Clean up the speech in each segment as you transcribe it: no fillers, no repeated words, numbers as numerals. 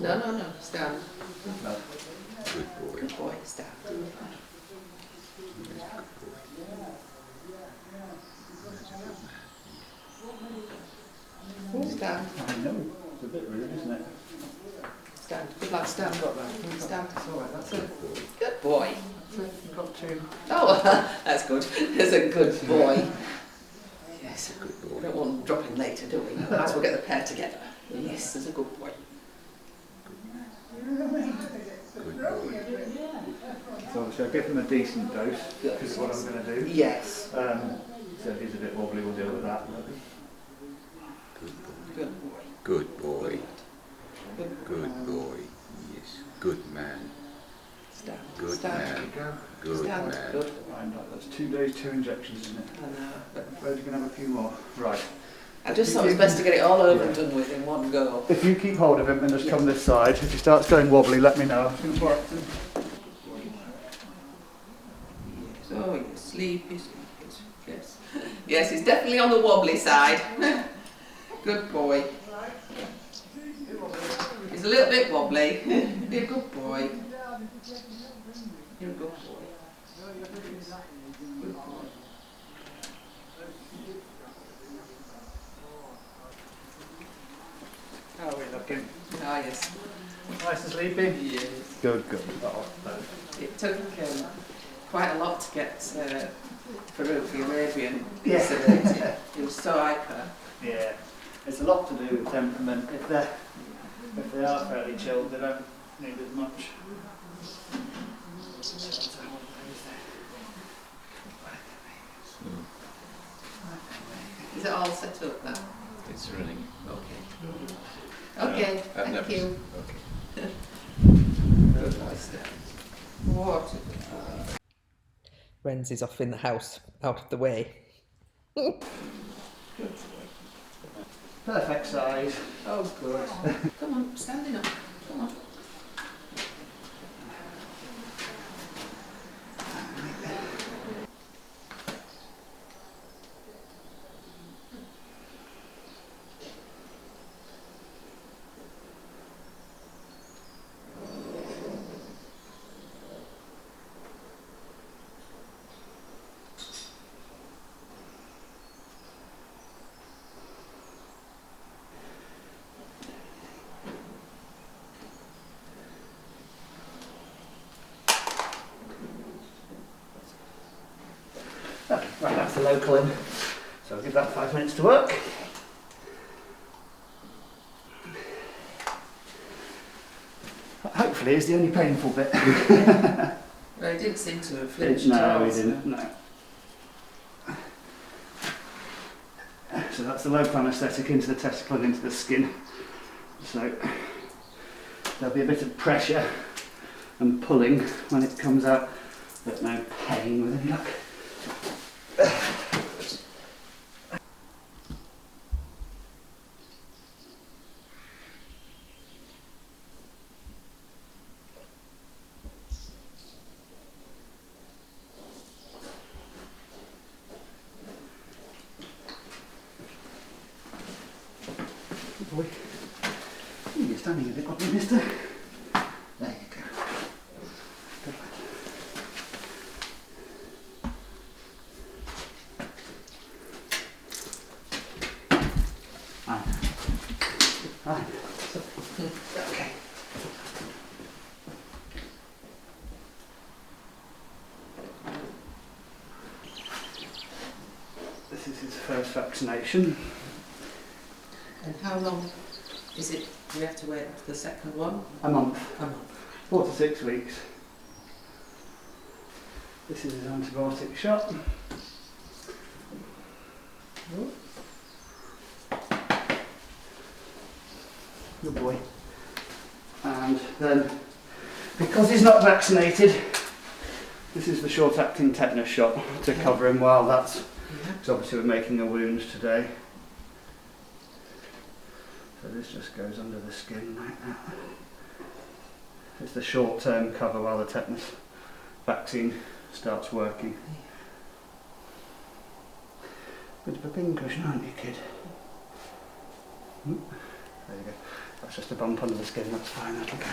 No, no, no, stand. No. Good boy. Good boy, stand. Stand. I know. It's a bit rude, isn't it? Stand. Good lad, stand. Stand. It's alright, that's it. Good boy. That's it. Got two. Oh, that's good. That's a good boy. Yes. Good We boy. don't want him dropping later, do we? Might as well get the pair together. Yes, there's a good boy. Good boy. So I'll give him a decent dose, Good. which is what I'm going to do. Yes. So if he's a bit wobbly, we'll deal with that. Good boy. Good boy. Good boy. Good. Good boy. Yes. Good man. Stand. Good Stand. man. Good Stand. man. Good. Right, that's 2 days, 2 injections, isn't it? I know. I'm afraid you're going to have a few more. Right. I just thought it was best to get it all over and done with in one go. If you keep hold of him and just come this side, if he starts going wobbly, let me know. Oh, you're sleepy, sleepy. Yes. Yes, he's definitely on the wobbly side. Good boy. He's a little bit wobbly. Be a good boy. You're a good boy. Good boy. How are we looking? Ah, yes. Nice and sleepy? Yes. Good, good. Oh, It took quite a lot to get Farouk, the Arabian, Yeah. sedated. He was so hyper. yeah. It's a lot to do with temperament. If they are fairly chilled, they don't need as much. Is it all set up now? It's running. Okay. Okay, thank you. Okay. Good boy, Steph. What? Renz is off in the house, out of the way. Perfect size. Oh, good. Come on, standing up. Come on. Okay, right, that's the local in. So I'll give that 5 minutes to work. Hopefully it's the only painful bit. Well, he didn't seem to have flinched at all. No, he didn't, no. So that's the local anaesthetic into the testicle and into the skin. So there'll be a bit of pressure and pulling when it comes out, but no pain with any luck. Good boy. You're standing a bit oddly, mister. There you go. Good lad. Right. Okay. This is his first vaccination. And how long is it? Do we have to wait for the second one? A month. A month. 4 to 6 weeks. This is his antibiotic shot. Good boy. And then, because he's not vaccinated, this is the short-acting tetanus shot to cover him while that's... Yeah. Because obviously we're making a wound today. So this just goes under the skin like that. It's the short-term cover while the tetanus vaccine starts working. Bit of a pincushion, aren't you, kid? There you go. That's just a bump under the skin, that's fine, that'll go.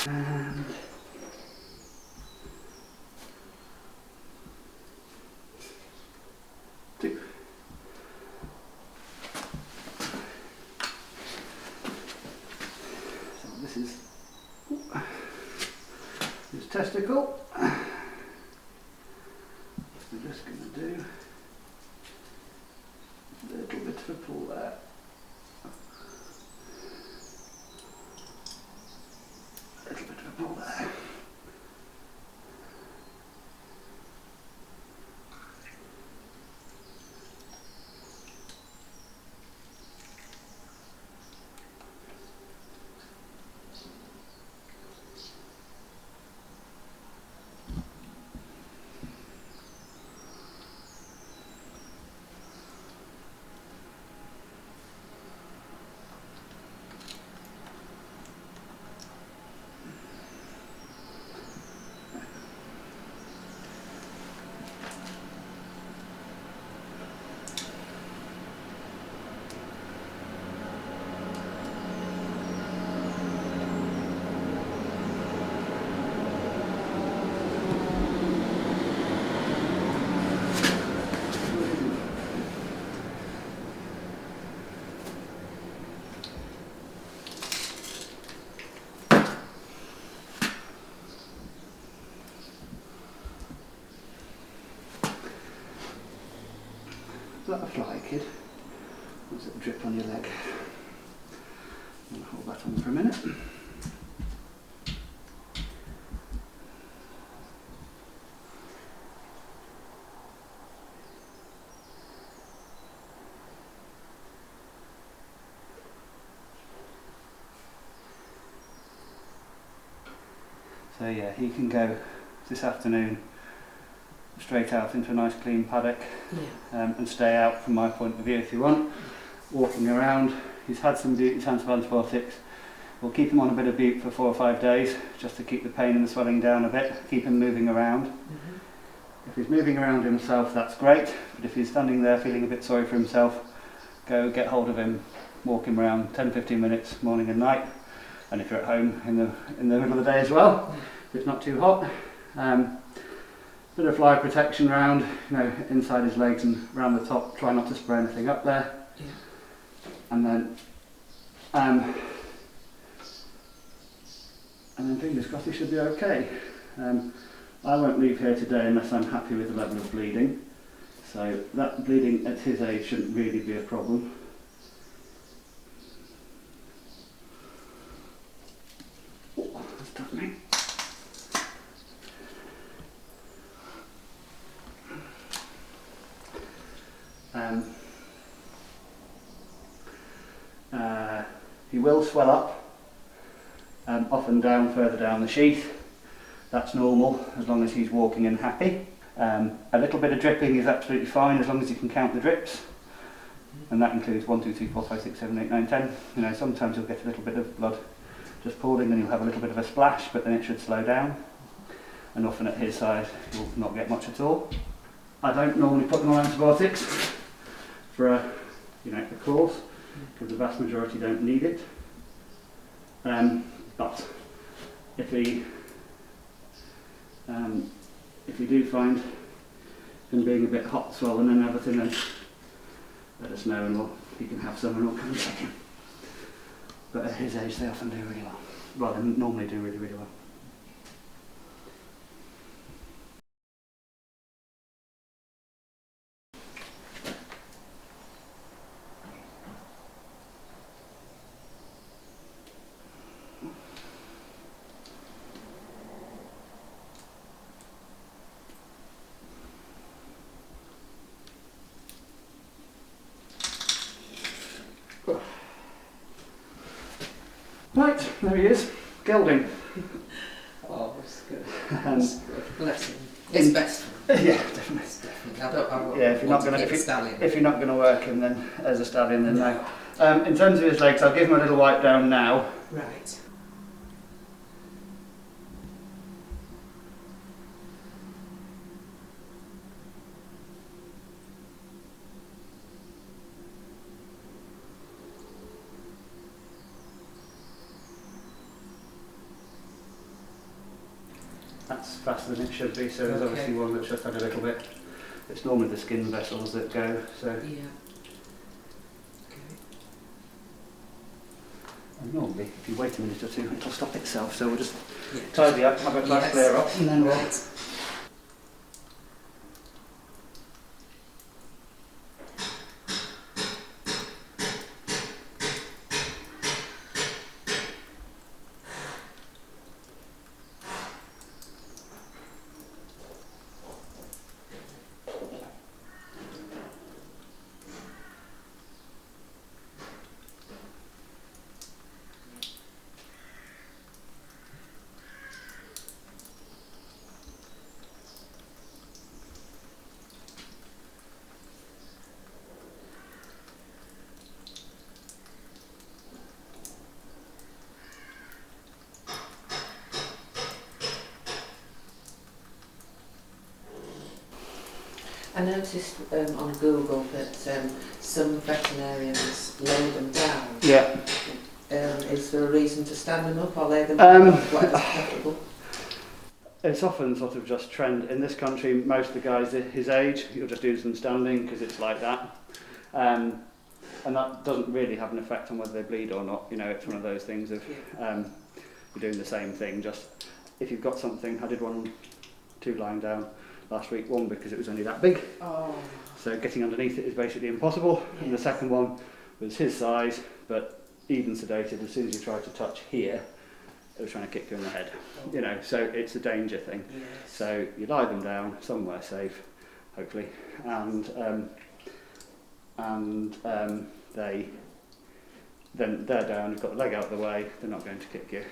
And two. So this is his testicle. So we're just going to do a little bit of a pull there. A little bit of a pull there. Is that a fly, kid? Or is it a drip on your leg? I'm going to hold that on for a minute. So yeah, he can go this afternoon straight out into a nice clean paddock, and stay out from my point of view if you want. Walking around, he's had some bute, he's had some antibiotics. We'll keep him on a bit of bute for 4 or 5 days just to keep the pain and the swelling down a bit, keep him moving around. If he's moving around himself, that's great, but if he's standing there feeling a bit sorry for himself, go get hold of him, walk him around 10-15 minutes morning and night, and if you're at home in the middle of the day as well, if it's not too hot. Bit of fly protection around, you know, inside his legs and around the top. Try not to spray anything up there. Yeah. And then fingers crossed he should be okay. I won't leave here today unless I'm happy with the level of bleeding. So that bleeding at his age shouldn't really be a problem. Oh, that's tough, mate. He will swell up, off and down, further down the sheath. That's normal as long as he's walking and happy. A little bit of dripping is absolutely fine as long as you can count the drips, and that includes 1, 2, 3, 4, 5, 6, 7, 8, 9, 10. You know, sometimes you'll get a little bit of blood just pooling and you'll have a little bit of a splash, but then it should slow down. And often at his size, you'll not get much at all. I don't normally put them on antibiotics for a course, because the vast majority don't need it. But if we do find him being a bit hot, swollen and everything, then let us know and he can have some and we'll come and check him. But at his age they often do really well. Well, they normally do really, really well. Right, there he is, gelding. Oh, that's good. And That's good. Bless him. It's best. yeah, definitely. Definitely. I won't Yeah, if you're not want going to keep a stallion. if you're not going to work him, then as a stallion, then no. In terms of his legs, I'll give him a little wipe down now. Right. That's faster than it should be, so there's Okay. obviously one that's just had a little bit. It's normally the skin vessels that go, so. Yeah. Okay. And normally, if you wait a minute or two, it'll stop itself, so we'll just Yeah. tidy up, have a nice Yes. clear up, and then we'll. Right. I noticed on Google that some veterinarians lay them down. Yeah. Is there a reason to stand them up or lay them down? Whatever's preferable. It's often sort of just trend. In this country, most of the guys his age, you'll just do them standing because it's like that. And that doesn't really have an effect on whether they bleed or not. You know, it's one of those things of you're doing the same thing. Just if you've got something, I did two lying down last week, one because it was only that big. Oh. So getting underneath it is basically impossible. Yes. And the second one was his size, but even sedated, as soon as you tried to touch here, it was trying to kick you in the head. You know, so it's a danger thing. Yes. So you lie them down somewhere safe, hopefully, and then they're down. You've got the leg out of the way. They're not going to kick you,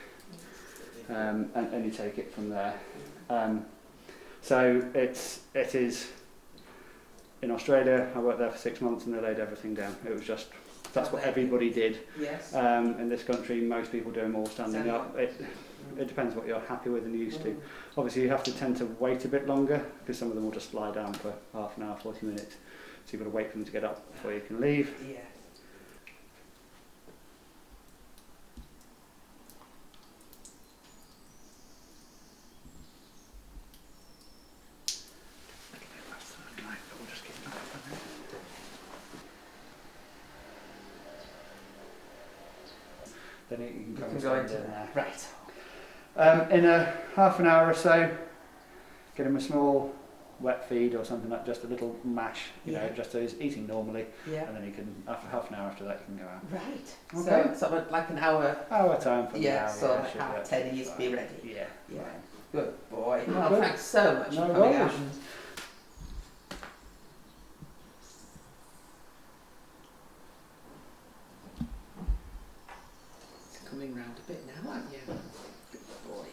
and you take it from there. So it is. In Australia, I worked there for 6 months, and they laid everything down. It was just that's what everybody did. Yes. In this country, most people do them all standing up. It depends what you're happy with and used to. Obviously, you have to tend to wait a bit longer because some of them will just lie down for half an hour, 40 minutes. So you've got to wait for them to get up before you can leave. Yeah. Then you Go can into go into there. Right. In a half an hour or so, get him a small wet feed or something like just a little mash, you know, just so he's eating normally, Yeah. and then he can, after half an hour after that, you can go out. Right. Okay. So sort of like an hour. Hour time from Yeah. now. So yeah, like should half work 10 he's fine. be ready. Yeah. Yeah. Fine. Good boy. Well, Good. thanks so much No for coming out. worries. Coming round a bit now, aren't you? Good boy.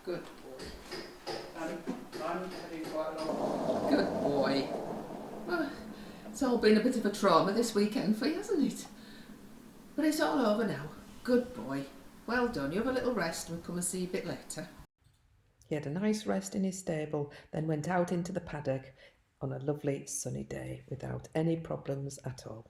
Good boy. I'm heading quite along. Good boy. Well, it's all been a bit of a trauma this weekend for you, hasn't it? But it's all over now. Good boy. Well done. You have a little rest. We'll come and see you a bit later. He had a nice rest in his stable, then went out into the paddock on a lovely sunny day without any problems at all.